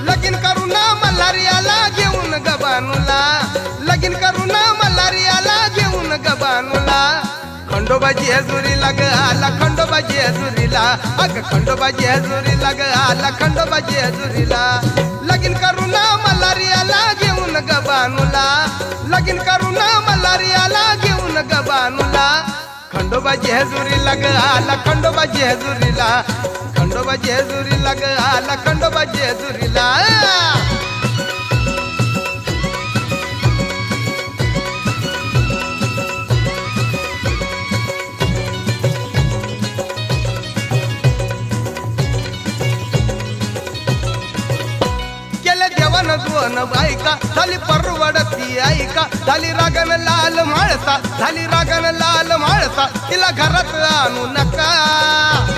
लगीन करून मल्हारियाला घेऊन गबानूला, लगीन करून मल्हारियाला घेऊन गबानूला। खंडोबा जेजुरीला ग आला खंडोबा जेजुरीला, अग खंडोबा जेजुरीला ग आला खंडोबा जेजुरीला। लगीन करून मल्हारियाला घेऊन गबानूला, लगीन करून मल्हारियाला घेऊन गबानूला। खंडोबा जेजुरीला ग आला खंडोबा जेजुरीला, खंडोबा जेजुरीला ग आला खंडोबा जेजुरीला। केले देवान दोन बायका झाली परवडती ऐका, झाली रागन लाल माळसा, झाली रागन लाल माळसा, तिला घरात आणू नका।